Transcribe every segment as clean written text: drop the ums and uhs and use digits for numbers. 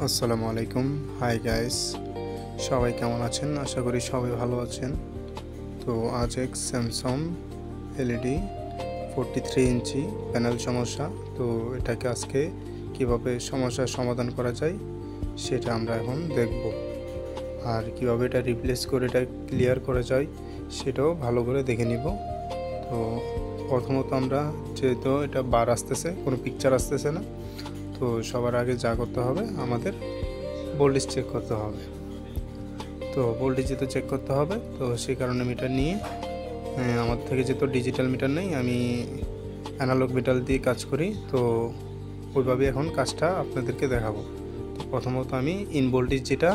আসসালামু আলাইকুম। Hi guys, সবাই কেমন আছেন? আশা করি সবাই ভালো আছেন। তো আজ এক স্যামসাং এলইডি 43 ইঞ্চি প্যানেল সমস্যা। তো এটাকে আজকে কিভাবে সমস্যার সমাধান করা যায় সেটা আমরা এখন দেখব, আর কিভাবে এটা রিপ্লেস করে এটা ক্লিয়ার করা যায় সেটাও ভালো করে দেখে নিব। তো প্রথমত আমরা যেহেতু এটা বার আসতেছে, কোনো পিকচার আসতেছে না, তো সবার আগে যা করতে হবে আমাদের ভোল্টেজ চেক করতে হবে। তো ভোল্টেজ যেহেতু চেক করতে হবে, তো সেই কারণে মিটার নিয়ে আমার থেকে যেহেতু ডিজিটাল মিটার নেই, আমি অ্যানালগ মিটার দিয়ে কাজ করি। তো ওইভাবে এখন কাজটা আপনাদেরকে দেখাবো। তো প্রথমত আমি ইন ভোল্টেজ যেটা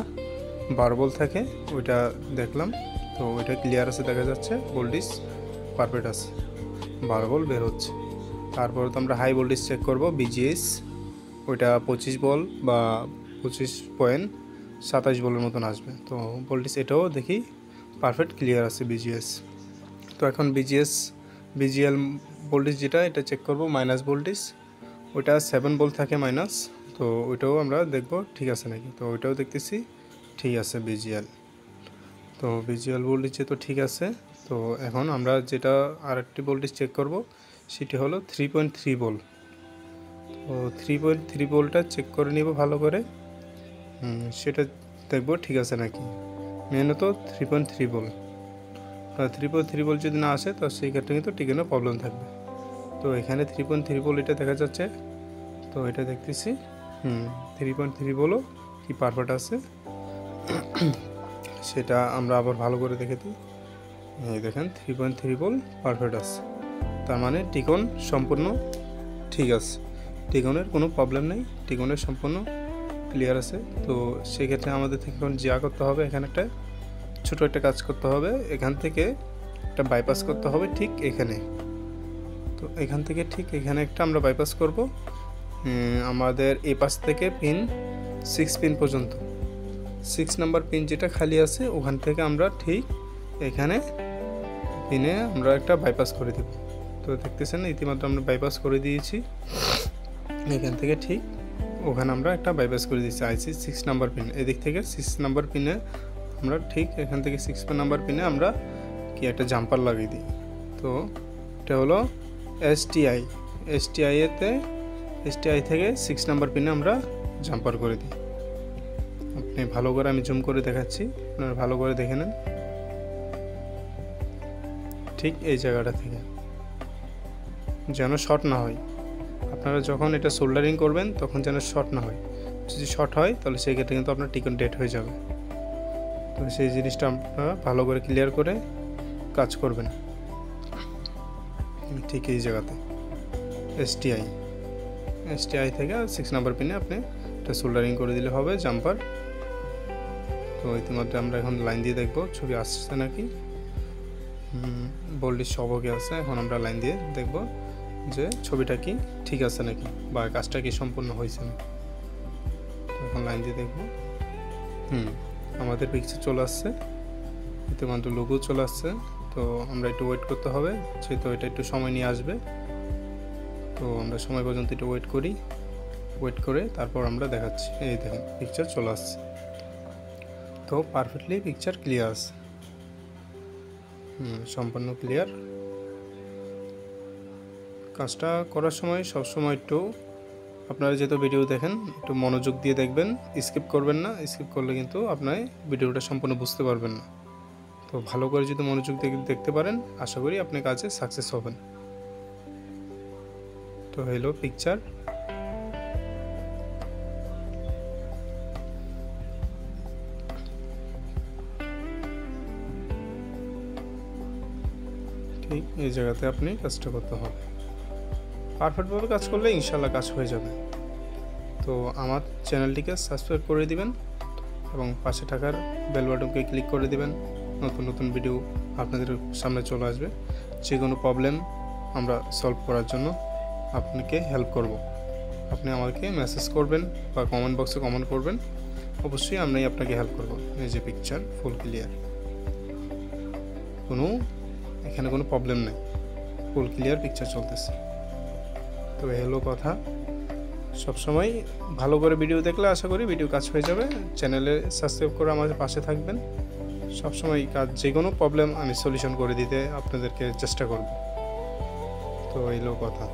12 ভোল্ট থাকে ওইটা দেখলাম। তো ওইটা ক্লিয়ার আছে, দেখা যাচ্ছে ভোল্টেজ পারফেক্ট আছে, 12 ভোল্ট বের হচ্ছে। তারপরে তো আমরা হাই ভোল্টেজ চেক করব, বিজিএস ওইটা 25 ভোল্ট বা 25.27 ভোল্টের মতন আসবে। তো ভোল্টেজ এটাও দেখি পারফেক্ট ক্লিয়ার আছে বিজিএস। তো এখন বিজিএল ভোল্টেজ যেটা এটা চেক করব, মাইনাস ভোল্টেজ ওইটা 7 ভোল্ট থাকে মাইনাস। তো ওইটাও আমরা দেখব ঠিক আছে নাকি। তো ওইটাও দেখতেছি ঠিক আছে বিজিএল। তো বিজিএল ভোল্টেজ তো ঠিক আছে। তো এখন আমরা যেটা আরেকটি ভোল্টেজ চেক করব সেটি হলো 3.3 ভোল্ট। তো 3.3 ভোল্টটা চেক করে নিব ভালো করে, সেটা দেখব ঠিক আছে নাকি। মেনত 3.3 ভোল্ট, 3.3 ভোল্ট যদি না আসে তো সেই ক্ষেত্রে কিন্তু টিকেনও প্রবলেম থাকবে। তো এখানে 3.3 ভোল্ট এটা দেখা যাচ্ছে। তো এটা দেখতেছি 3.3 ভোল্টও কি পারফেক্ট আছে সেটা আমরা আবার ভালো করে দেখে দিই। এই দেখেন 3.3 ভোল্ট পারফেক্ট আছে, তার মানে টিকন সম্পূর্ণ ঠিক আছে, টিকনের কোনো প্রবলেম নেই, টিকনের সম্পূর্ণ ক্লিয়ার আছে। তো সেক্ষেত্রে আমাদের থেকে এখন যা করতে হবে, এখানে একটা ছোটো একটা কাজ করতে হবে। এখান থেকে একটা বাইপাস করতে হবে ঠিক এখানে। তো এখান থেকে ঠিক এখানে একটা আমরা বাইপাস করব। আমাদের এই পাশ থেকে পিন 6 পিন পর্যন্ত, 6 নাম্বার পিন যেটা খালি আছে ওখান থেকে আমরা ঠিক এখানে পিনে আমরা একটা বাইপাস করে দেব। তো দেখতেছেন ইতিমধ্যে আমরা বাইপাস করে দিয়েছি। এখান থেকে ঠিক ওখানে আমরা একটা বাইপাস করে দিচ্ছি আইসি 6 নাম্বার পিন। এদিক থেকে 6 নাম্বার পিনে আমরা ঠিক এখান থেকে 6 নাম্বার পিনে আমরা কি একটা জাম্পার লাগিয়ে দিই। তো এটা হলো এসটিআই থেকে 6 নাম্বার পিনে আমরা জাম্পার করে দিই। আপনি ভালো করে, আমি জুম করে দেখাচ্ছি, আপনারা ভালো করে দেখে নেন। ঠিক এই জায়গাটা থেকে যেন শর্ট না হয়, আপনারা যখন এটা সোল্ডারিং করবেন তখন যেন শর্ট না হয়। যদি শর্ট হয় তাহলে সেই ক্ষেত্রে কিন্তু আপনার টিকন ডেট হয়ে যাবে। তো সেই জিনিসটা আপনারা ভালো করে ক্লিয়ার করে কাজ করবেন। ঠিক এই জায়গাতে এসটিআই থেকে 6 নাম্বার পিনে আপনি এটা সোল্ডারিং করে দিলে হবে জাম্পার। তো ইতিমধ্যে আমরা এখন লাইন দিয়ে দেখব ছবি আসছে নাকি, ভোল্টেজ সবকে আছে। এখন আমরা লাইন দিয়ে দেখব যে ছবিটা কি ঠিক আছে নাকি বা কাজটা কি সম্পূর্ণ হয়েছে না। এখন লাইন দিয়ে দেখব, আমাদের পিকচার চলে আসছে, ইতিমধ্যে লোগো চলে আসছে। তো আমরা একটু ওয়েট করতে হবে, যেহেতু এটা একটু সময় নিয়ে আসবে। তো আমরা সময় পর্যন্ত একটু ওয়েট করে তারপর আমরা দেখাচ্ছি। এই দেখেন পিকচার চলে আসছে। তো পারফেক্টলি পিকচার ক্লিয়ার আছে, সম্পূর্ণ ক্লিয়ার। কাজটা করার সময় সবসময় একটু আপনারা যেহেতু ভিডিও দেখেন একটু মনোযোগ দিয়ে দেখবেন, স্কিপ করবেন না। স্কিপ করলে কিন্তু আপনার ভিডিওটা সম্পূর্ণ বুঝতে পারবেন না। তো ভালো করে যদি মনোযোগ দিয়ে দেখতে পারেন, আশা করি আপনি কাজে সাকসেস হবেন। তো হলো পিকচার। ঠিক এই জায়গাতে আপনি কাজটা করতে হবে, পারফেক্টভাবে কাজ করলে ইনশাল্লাহ কাজ হয়ে যাবে। তো আমার চ্যানেলটিকে সাবস্ক্রাইব করে দিবেন এবং পাশে থাকার বেল বাটনকে ক্লিক করে দিবেন। নতুন নতুন ভিডিও আপনাদের সামনে চলে আসবে। যে কোনো প্রবলেম আমরা সলভ করার জন্য আপনাকে হেল্প করব। আপনি আমাকে মেসেজ করবেন বা কমেন্ট বক্সে কমেন্ট করবেন, অবশ্যই আমি আপনাকে হেল্প করব। এই যে পিকচার ফুল ক্লিয়ার, এখানে কোনো প্রবলেম নেই, ফুল ক্লিয়ার পিকচার চলতেছে। তো এই হলো কথা। সবসময় ভালো করে ভিডিও দেখলে আশা করি ভিডিও কাজ হয়ে যাবে। চ্যানেলে সাবস্ক্রাইব করে আমাদের পাশে থাকবেন। সবসময় কাজ যে কোনো প্রবলেম আমি সলিউশন করে দিতে আপনাদেরকে চেষ্টা করব। তো এইলো কথা।